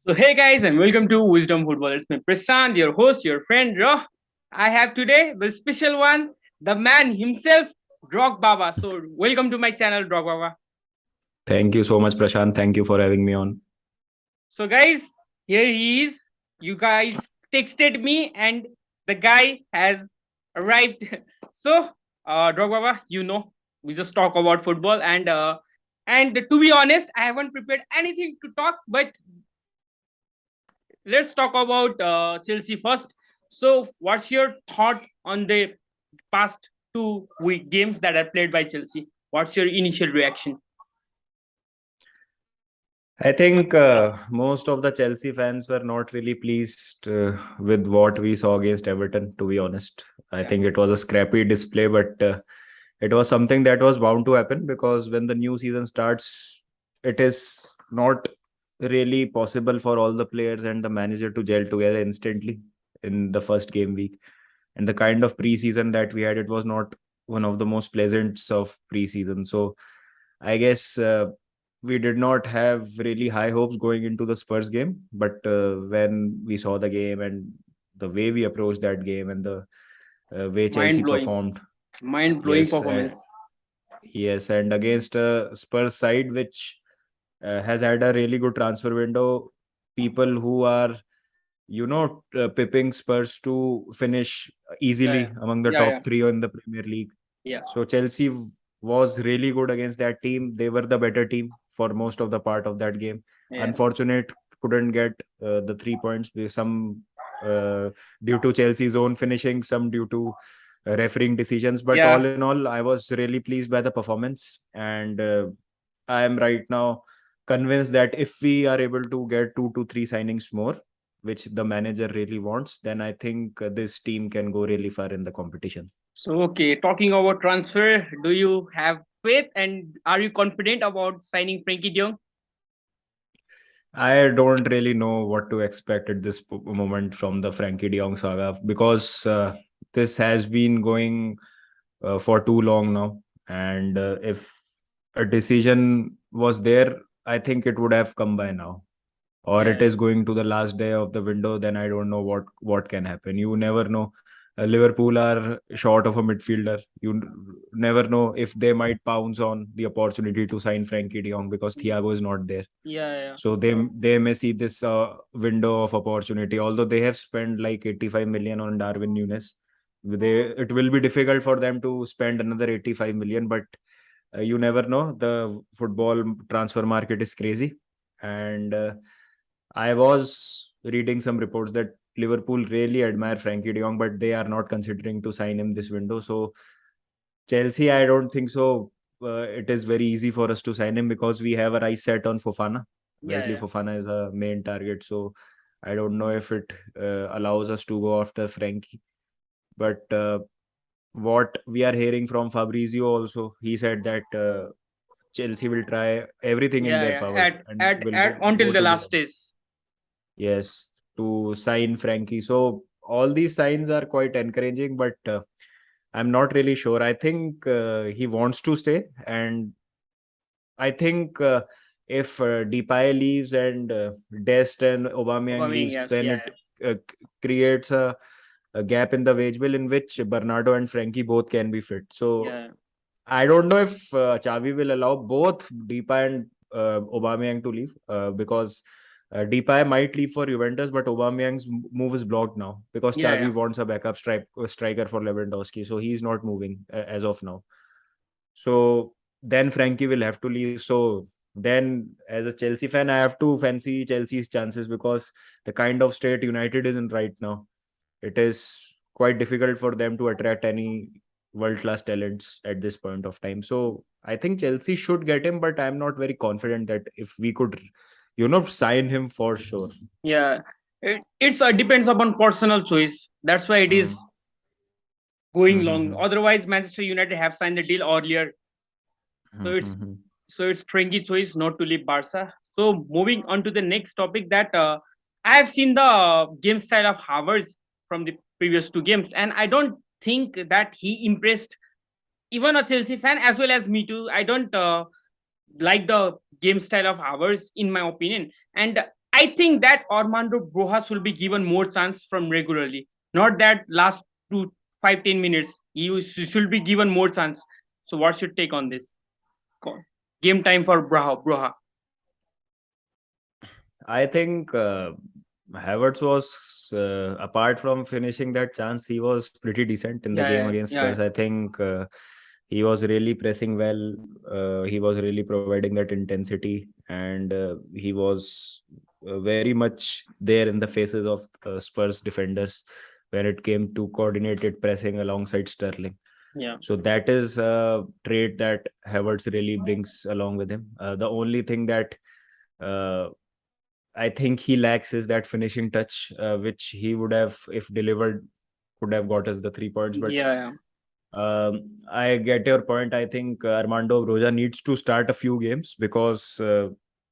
So hey guys and welcome to Wisdom Football. It's me Prashant, your host, your friend Roh. I have today the special one, the man himself, Drog Baba. So welcome to my channel, Drog Baba. Thank you so much, Prashant. Thank you for having me on. So guys, here he is. You guys texted me and the guy has arrived. So Drog Baba, we just talk about football and to be honest, I haven't prepared anything to talk, but let's talk about Chelsea first. So, what's your thought on the past two-week games that are played by Chelsea? What's your initial reaction? I think most of the Chelsea fans were not really pleased with what we saw against Everton, to be honest. I Yeah, think it was a scrappy display, but it was something that was bound to happen because when the new season starts, it is not really possible for all the players and the manager to gel together instantly in the first game week. And the kind of preseason that we had, it was not one of the most pleasant of preseason. So I guess we did not have really high hopes going into the Spurs game, but when we saw the game and the way we approached that game and the way mind Chelsea blowing, performed, mind blowing yes, performance. yes, and against a Spurs side which has had a really good transfer window, people who are pipping Spurs to finish Yeah, yeah, easily among the yeah, yeah, top three in the Premier League. yeah, So Chelsea was really good against that team. They were the better team for most of the part of that game. yeah, Unfortunate couldn't get the 3 points. Some due to Chelsea's own finishing, some due to refereeing decisions. But all yeah. in all, I was really pleased by the performance, and I am right now convinced that if we are able to get 2 to 3 signings more, which the manager really wants, then I think this team can go really far in the competition. So, okay, talking about transfer, do you have faith and are you confident about signing Frenkie De Jong? I don't really know what to expect at this moment from the Frankie De Jong saga because this has been going for too long now. And if a decision was there, I think it would have come by now. Or it Yeah, is going to the last day of the window, then I don't know what can happen. You never know. Liverpool are short of a midfielder. Never know if they might pounce on the opportunity to sign Frankie De Jong because Thiago is not there. yeah, yeah, So they may see this window of opportunity. Although they have spent like 85 million on Darwin Nunes, it will be difficult for them to spend another 85 million. But you never know. The football transfer market is crazy, and I was reading some reports that Liverpool really admire Frankie De Jong, but they are not considering to sign him this window. So Chelsea, I don't think so. It is very easy for us to sign him because we have our eyes set on Fofana. yeah, Wesley yeah. Fofana is a main target, so I don't know if it allows us to go after Frankie. But what we are hearing from Fabrizio also, he said that Chelsea will try everything in Yeah, their yeah. power At and at will at go until the to the last days. yes to sign Frankie. So all these signs are quite encouraging, but I'm not really sure. I think he wants to stay, and I think if Depay leaves and Dest and Aubameyang Aubameyang, leaves, yes, then yeah, it creates a gap in the wage bill in which Bernardo and Frankie both can be fit. So yeah, I don't know if Xavi will allow both Depay and Aubameyang to leave because Depay might leave for Juventus, but Aubameyang's move is blocked now because yeah, yeah. Xavi wants a backup striker for Lewandowski, so he's not moving as of now. So then Frankie will have to leave. So then, as a Chelsea fan, I have to fancy Chelsea's chances because the kind of state United is in right now, it is quite difficult for them to attract any world class talents at this point of time. So I think Chelsea should get him, but I'm not very confident that if we could, sign him for sure. Yeah, it's depends upon personal choice. That's why it is Mm. going long. Mm-hmm. Otherwise, Manchester United have signed the deal earlier, so it's Mm-hmm. so it's Frenkie choice not to leave Barca. So moving on to the next topic that I have seen the game style of Havertz from the previous two games, and I don't think that he impressed even a Chelsea fan as well as me too. I don't like the game style of ours, in my opinion. And I think that Armando Broja will be given more chance from regularly, not that last 2 5 10 minutes. He should be given more chance. So what's your take on this? Game time for Broja. I think Havertz was, apart from finishing that chance, he was pretty decent in the game Yeah, against yeah, Spurs. I think he was really pressing well. He was really providing that intensity, and he was very much there in the faces of Spurs defenders when it came to coordinated pressing alongside Sterling. yeah, So that is a trait that Havertz really brings along with him. The only thing that uh, I think he lacks is that finishing touch, which he would have, if delivered, could have got us the 3 points. But yeah, I get your point. I think Armando Broja needs to start a few games because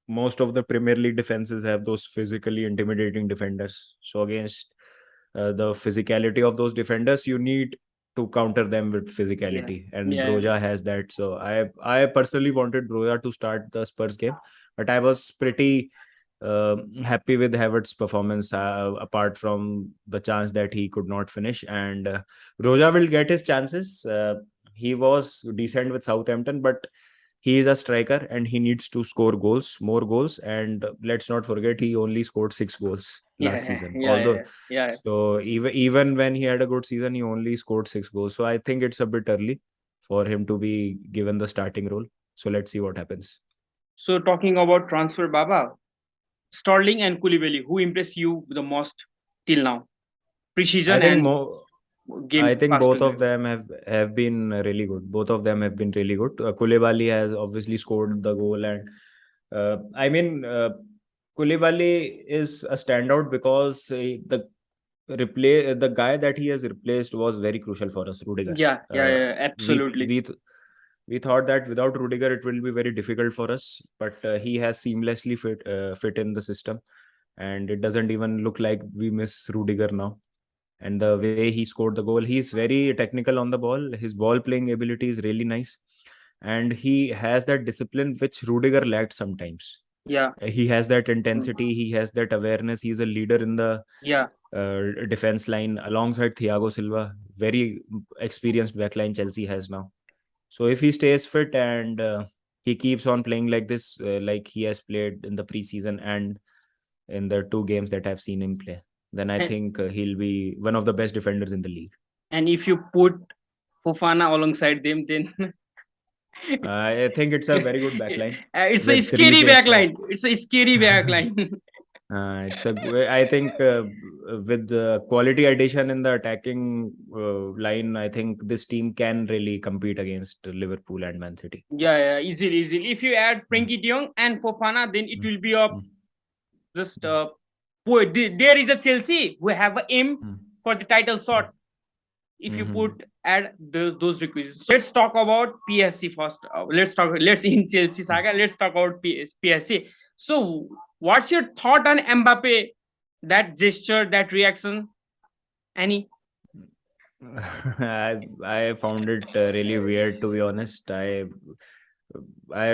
most of the Premier League defenses have those physically intimidating defenders. So against the physicality of those defenders, you need to counter them with yeah, physicality, and yeah. Broja has that. So I personally wanted Broja to start the Spurs game, but I was pretty happy with Havertz's performance, apart from the chance that he could not finish. And Broja will get his chances. He was decent with Southampton, but he is a striker and he needs to score goals, more goals. And let's not forget, he only scored 6 goals last Yeah, season. yeah, Although, yeah, yeah. so even when he had a good season, he only scored 6 goals. So I think it's a bit early for him to be given the starting role. So let's see what happens. So talking about transfer, Baba, Sterling and Koulibaly, who impressed you the most till now? I Precision think and more. I game think pass both of together. them have been really good. Both of them have been really good. Koulibaly has obviously scored the goal, and I mean, Koulibaly is a standout because the guy that he has replaced was very crucial for us, Rudiger. Yeah, yeah, Uh, yeah, we absolutely. we th- we thought that without Rudiger it will be very difficult for us, but he has seamlessly fit in the system, and it doesn't even look like we miss Rudiger now. And the way he scored the goal, he's very technical on the ball. His ball playing ability is really nice, and he has that discipline which Rudiger lacked sometimes. Yeah, He has that mm, intensity, he has that awareness. He's a leader in the yeah. defense line alongside Thiago Silva, very experienced backline Chelsea has now. So if he stays fit and he keeps on playing like this, like he has played in the preseason and in the 2 games that I've seen him play, then I And, think he'll be one of the best defenders in the league. and if you put Fofana alongside them, then I think it's a very good backline it's a with scary Reece backline. It's a scary backline. I think with the quality addition in the attacking line, I think this team can really compete against Liverpool and Man City. Yeah, yeah, easily, easily. If you add Mm, Frenkie de Jong and Fofana, then it mm, will be a mm, just there is a Chelsea who have a aim mm, for the title shot. If you mm, put add those requisites. So let's talk about PSC first. Let's in Chelsea mm. saga. Let's talk about PSC. So what's your thought on Mbappe? That gesture, that reaction, any? I found it really weird, to be honest. I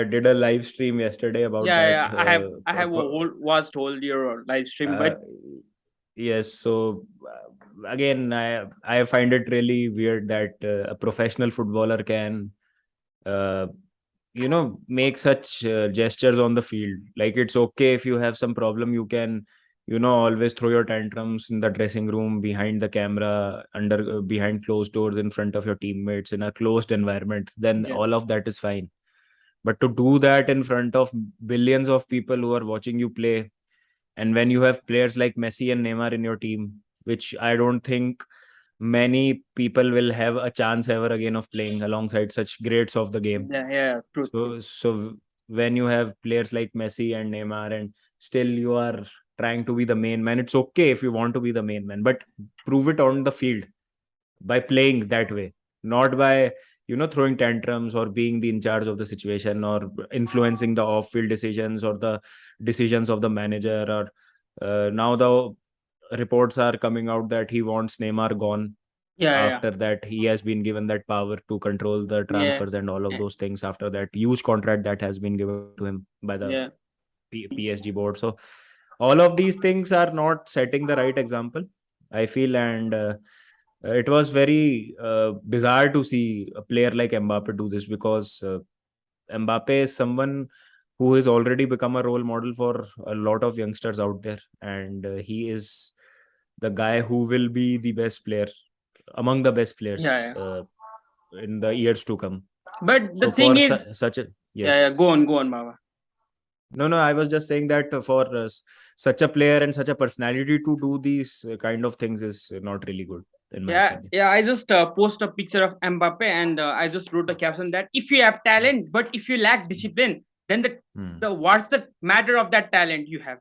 did a live stream yesterday about Yeah, that. yeah. I have watched whole your live stream, Uh, but yes, so again, I find it really weird that a professional footballer can uh, make such gestures on the field. Like, it's okay if you have some problem, you can always throw your tantrums in the dressing room, behind the camera, under behind closed doors, in front of your teammates, in a closed environment. Then yeah, all of that is fine, but to do that in front of billions of people who are watching you play, and when you have players like Messi and Neymar in your team, which I don't think many people will have a chance ever again of playing alongside such greats of the game. yeah, yeah. True, true. So when you have players like Messi and Neymar, and still you are trying to be the main man, it's okay if you want to be the main man, but prove it on the field by playing that way, not by throwing tantrums or being the in charge of the situation or influencing the off-field decisions or the decisions of the manager. Or now the reports are coming out that he wants Neymar gone. Yeah, yeah, After that, he has been given that power to control the yeah, transfers and all of yeah, those things after that huge contract that has been given to him by the yeah. PSG board. So all of these things are not setting the right example, I feel. And it was very bizarre to see a player like Mbappe do this, because Mbappe is someone who has already become a role model for a lot of youngsters out there, and he is the guy who will be the best player among the best Yeah, players yeah. in the years to come. But the So thing for is, such a, yeah, yeah. yes, Go on, Baba. no, no, I was just saying that for such a player and such a personality to do these kind of things is not really good, in my Yeah, opinion. yeah. I just post a picture of Mbappe, and I just wrote the caption that if you have talent, but if you lack discipline, then Hmm. the what's the matter of that talent you have?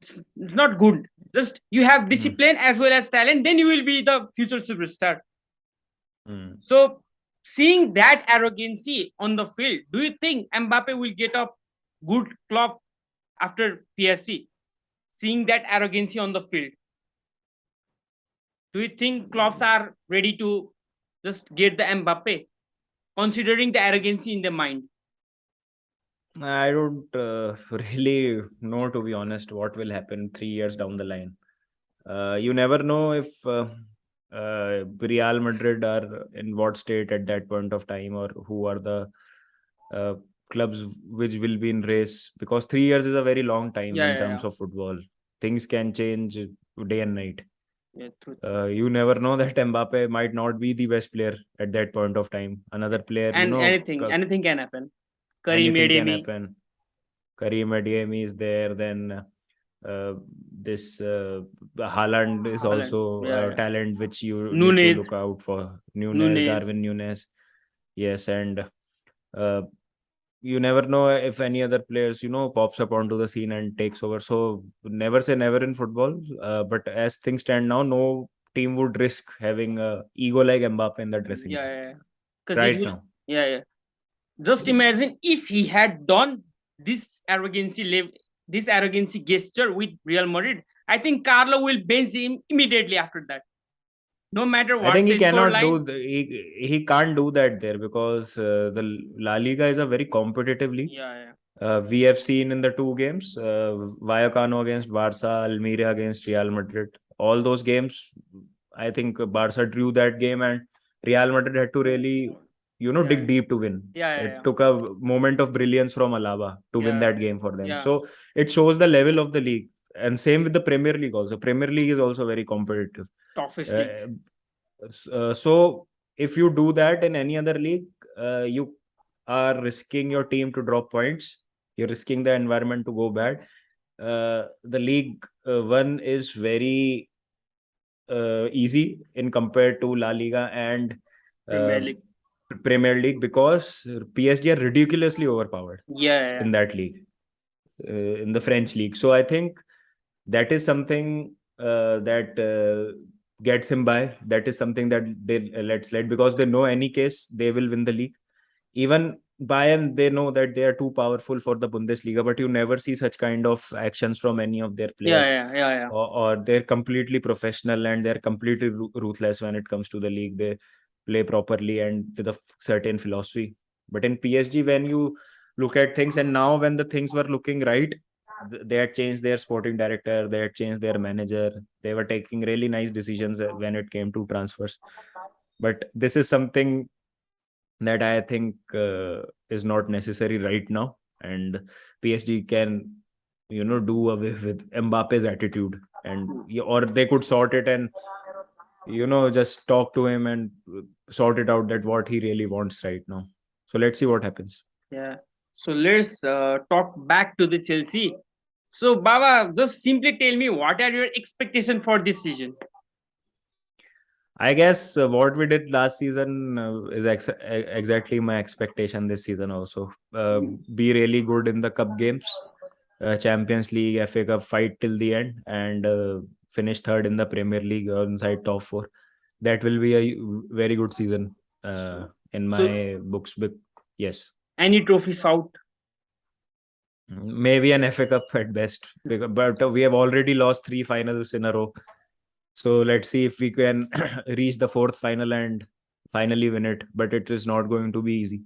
It's not good. Just you have Hmm. discipline as well as talent, then you will be the future superstar. Hmm. So seeing that arrogancy on the field, do you think Mbappe will get a good club after PSC? Seeing that arrogancy on the field, do you think clubs are ready to just get the Mbappe, considering the arrogancy in their mind? I don't really know, to be honest, what will happen 3 years down the line. You never know if Real Madrid are in what state at that point of time, or who are the uh, clubs which will be in race, because 3 years is a very long time Yeah, in yeah, terms yeah. of football. Things can change day and night. Yeah, true. You never know that Mbappe might not be the best player at that point of time. Another player, And anything can happen. Karim anything can Ademi, happen. Karim Adeyemi is there. Then this Haaland is Haaland, also yeah, a yeah. talent which you need to Nunes, look out for. Nunes, Nunes, Darwin Nunes. Yes, and uh, you never know if any other players, pops up onto the scene and takes over. So never say never in football. But as things stand now, no team would risk having a ego like Mbappe in the dressing yeah, room yeah. Because it right will, now. yeah, yeah. Just imagine if he had done this this arrogancy gesture with Real Madrid. I think Carlo will bench him immediately after that. No matter I what's think he the cannot scoreline. do he can't do that there, because the La Liga is a very competitive league. Yeah, yeah. We have seen in the two games, Vallecano against Barca, Almeria against Real Madrid. All those games, I think Barca drew that game, and Real Madrid had to really, Yeah, dig deep to win. yeah, yeah, It yeah. took a moment of brilliance from Alaba to win Yeah, that game for them. yeah. So it shows the level of the league. And same with the Premier League also. Premier League is also very competitive. Toughest league. Uh, so if you do that in any other league, you are risking your team to drop points. You're risking the environment to go bad. The league one is very easy in compared to La Liga and Premier uh, League. Premier League, because PSG are ridiculously overpowered Yeah, yeah, in that league, in the French league. So I think that is something that gets him by. That is something that they let's let, because they know any case they will win the league. Even Bayern, they know that they are too powerful for the Bundesliga, but you never see such kind of actions from any of their yeah, players, yeah, yeah, yeah. or they're completely professional and they're completely ruthless when it comes to the league. They play properly and with a certain philosophy. But in PSG, when you look at things, and now when the things were looking right, they had changed their sporting director, they had changed their manager, they were taking really nice decisions when it came to transfers. But this is something that I think is not necessary right now, and PSG can, do away with Mbappe's attitude, and or they could sort it and just talk to him and sort it out that what he really wants right now. So let's see what happens. Yeah. So let's talk back to the Chelsea. So Baba, just simply tell me what are your expectations for this season? I guess what we did last season is exactly my expectation this season also. Be really good in the cup games, Champions League, FA Cup, fight till the end, and finish third in the Premier League or inside top four. That will be a very good season in So my books. But yes, any trophies out? maybe an FA Cup at best, but we have already lost three finals in a row. So let's see if we can reach the fourth final and finally win it. But it is not going to be easy.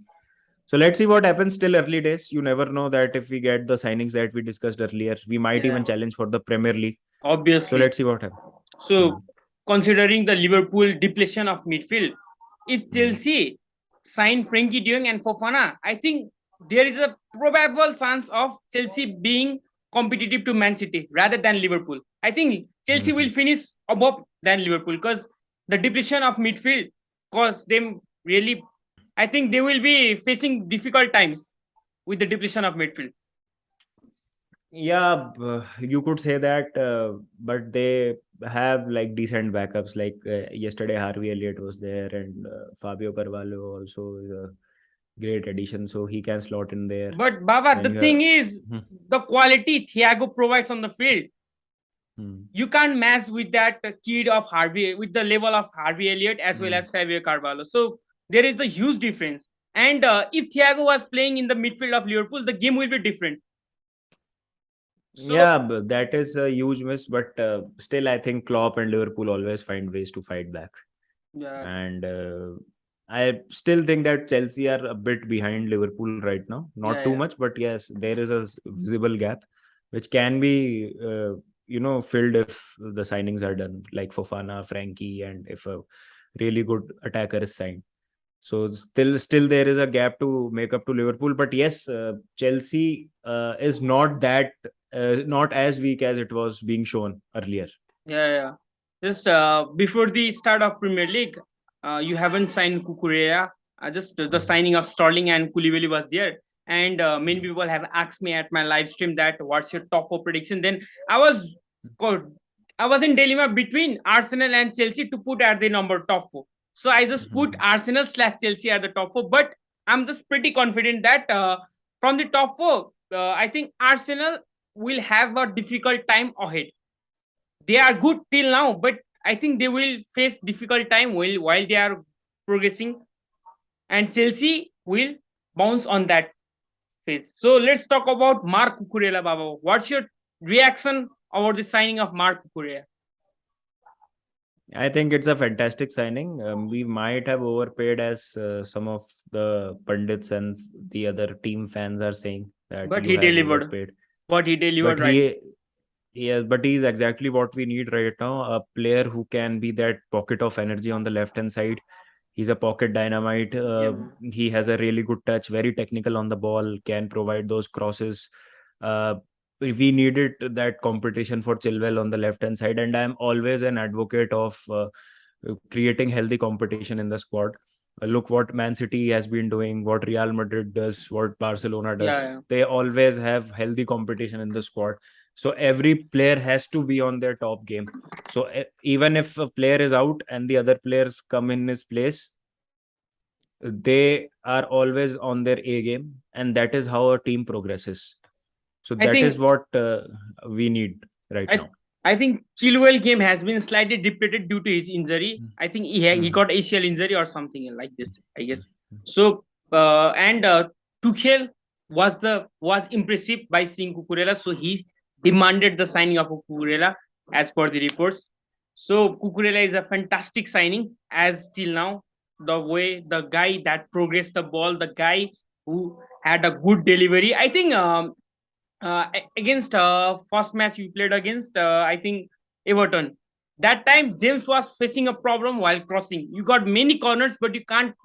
So let's see what happens. Still early days. You never know that if we get the signings that we discussed earlier, we might Yeah, even challenge for the Premier League. So obviously. let's see what happens. So, Hmm. considering the Liverpool depletion of midfield, if Hmm. Chelsea sign Frenkie de Jong and Fofana, I think there is a probable chance of Chelsea being competitive to Man City rather than Liverpool. I think Chelsea Hmm. will finish above than Liverpool because the depletion of midfield cause them really. I think they will be facing difficult times with the depletion of midfield. Yeah, you could say that, but they have like decent backups. Like yesterday, Harvey Elliott was there, and Fabio Carvalho also is a great addition, so he can slot in there. But Baba, Then the you have. thing is, Hmm. the quality Thiago provides on the field Hmm. you can't match with that kid of Harvey with the level of Harvey Elliott as well Hmm. as Fabio Carvalho. So there is the huge difference. And if Thiago was playing in the midfield of Liverpool, the game will be different. So Yeah, but that is a huge miss, but still, I think Klopp and Liverpool always find ways to fight back. yeah, And I still think that Chelsea are a bit behind Liverpool right now. Not yeah, too yeah, much, but yes, there is a visible gap, which can be, filled if the signings are done, like Fofana, Frankie, and if a really good attacker is signed. So still there is a gap to make up to Liverpool. But yes, Chelsea is not as weak as it was being shown earlier. yeah. Just before the start of Premier League, you haven't signed Cucurella. Just the Mm. signing of Sterling and Koulibaly was there. And many people have asked me at my live stream that what's your top four prediction. Then I was co- I was in dilemma between Arsenal and Chelsea to put at the number top four. So I just put Mhm. Arsenal slash Chelsea at the top four. But I'm just pretty confident that from the top four, I think Arsenal will have a difficult time ahead. They are good till now, but I think they will face difficult time while they are progressing, and Chelsea will bounce on that phase. So let's talk about Mark Cucurella, Baba. What's your reaction about the signing of Mark Cucurella? I think it's a fantastic signing. We might have overpaid, as some of the pundits and the other team fans are saying that But you he have delivered. overpaid. What he But delivered, right? he, yes, but he's exactly what we need right now. A player who can be that pocket of energy on the left hand side. He's a pocket dynamite. Yeah, He has a really good touch, very technical on the ball, can provide those crosses. Uh, we needed that competition for Chilwell on the left hand side, and I'm always an advocate of creating healthy competition in the squad. Look what Man City has been doing, what Real Madrid does, what Barcelona yeah, does. yeah. They always have healthy competition in the squad. So every player has to be on their top game. So even if a player is out and the other players come in his place, they are always on their A game, and that is how a team progresses. So I that is think what we need right I now. I think Chilwell game has been slightly depleted due to his injury. I think he Mhm. got ACL injury or something like this, I guess. So and Tuchel was impressive by seeing Cucurella, so he demanded the signing of Cucurella as per the reports. So Cucurella is a fantastic signing as till now. The way the guy that progressed the ball, the guy who had a good delivery. I think against first match we played against I think Everton. That time James was facing a problem while crossing. You got many corners, but you can't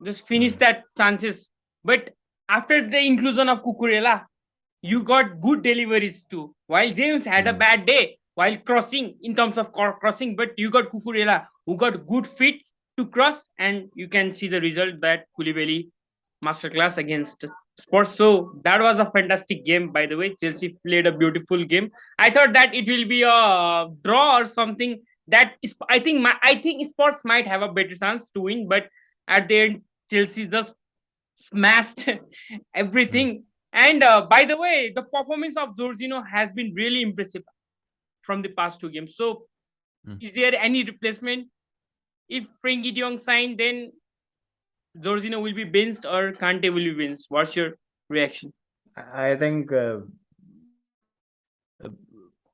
just finish Mhm. that chances. But after the inclusion of Cucurella, you got good deliveries too. While James had a Mhm. bad day while crossing in terms of crossing, but you got Cucurella who got good fit to cross, and you can see the result that Koulibaly masterclass against Spurs. So that was a fantastic game, by the way. Chelsea played a beautiful game. I thought that it will be a draw or something. That is, I think Spurs might have a better chance to win, but at the end, Chelsea just smashed Mhm. everything. And by the way, the performance of Jorginho has been really impressive from the past two games. So, Mhm. is there any replacement? If Frenkie de Jong signed, then Jorginho will be benched or Kante will be benched. What's your reaction? I think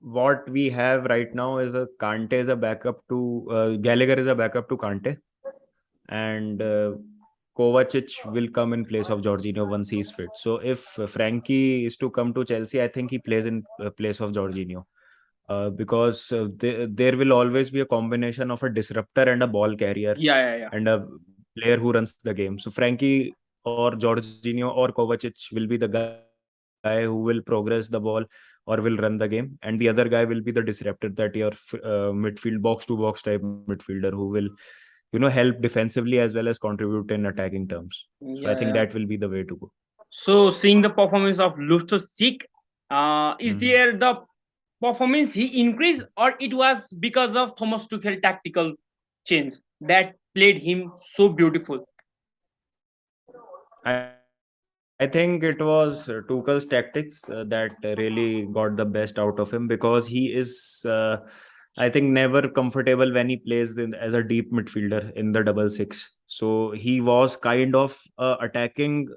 what we have right now is a Kante is a backup to Gallagher is a backup to Kante, and Kovacic will come in place of Jorginho once he's fit. So if Frankie is to come to Chelsea, I think he plays in place of Jorginho. Because there will always be a combination of a disruptor and a ball carrier Yeah, yeah, yeah. and a player who runs the game. So Frankie or Jorginho or Kovacic will be the guy who will progress the ball or will run the game, and the other guy will be the disruptor, that your midfield box to box type midfielder who will, help defensively as well as contribute in attacking terms. So I think that Yeah, will yeah. be the way to go. So, seeing the performance of Loftus-Cheek, is Hmm. there the performance he increased, or it was because of Thomas Tuchel tactical change that played him so beautiful? I think it was Tuchel's tactics that really got the best out of him, because he is, I think, never comfortable when he plays as a deep midfielder in the double six. So he was kind of attacking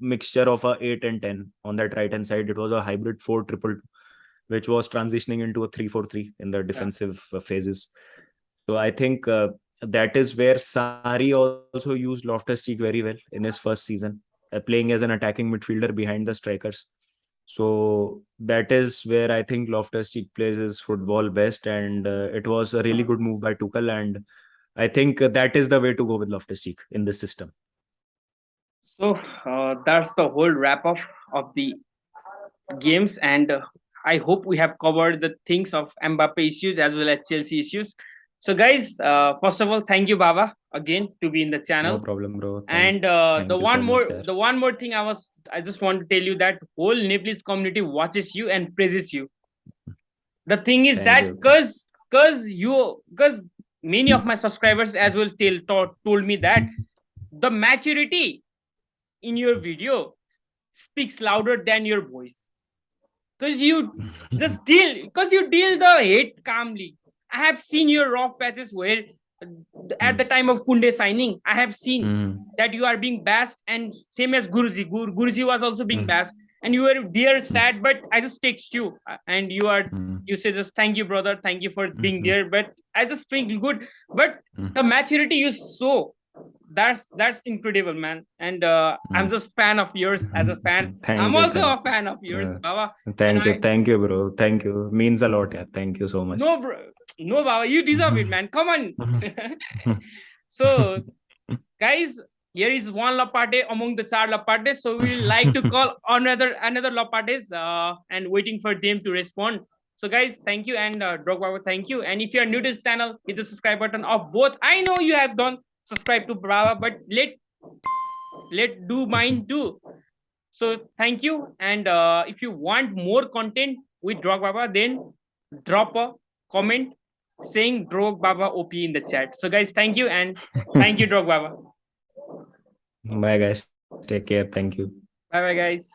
mixture of a 8 and 10 on that right hand side. It was a hybrid 4-2-2, which was transitioning into a 3-4-3 in the Yeah. defensive phases. So I think that is where Sari also used Loftus-Cheek very well in his first season, playing as an attacking midfielder behind the strikers. So that is where I think Loftus-Cheek plays his football best, and it was a really good move by Tuchel, and I think that is the way to go with Loftus-Cheek in this system. So that's the whole wrap up of the games, and I hope we have covered the things of Mbappe issues as well as Chelsea issues. So, guys, first of all, thank you, Baba, again to be in the No channel. problem, bro. And Thank you so much, Kar. the one more thing I just want to tell you that whole Nepalese community watches you and praises you. The thing is Thank that you. Kar. because many of my subscribers as well told me that the maturity in your video speaks louder than your voice, because you deal the hate calmly. I have seen your raw patches where at the time of Kunde signing, I have seen Hmm. that you are being bashed, and same as Guruji was also being Hmm. bashed, and you were there sad, but I just text you, and Hmm. you say just thank you, brother, thank you for being Hmm. there, but I just feel good. But Hmm. the maturity you show, that's incredible, man, and I'm Hmm. just fan of yours. As a fan, I'm Thank you, also Kar. a fan of yours, Baba. And Thank you, bro. Thank you. Means a lot, yeah. Thank you so much. no, bro, no, Baba, you deserve it, man. Come on. So, guys, here is one lapate among the char lapates. So we will like to call another lapates and waiting for them to respond. So, guys, thank you, and Drog Baba, thank you. And if you are new to this channel, hit the subscribe button of both. I know you have done subscribe to Brava, but let do mine too. So thank you. And if you want more content with Drog Baba, then drop a comment saying Drog Baba OP in the chat. So guys, thank you, and thank you, Drog Baba. Bye, guys. Take care. Thank you. Bye bye, guys.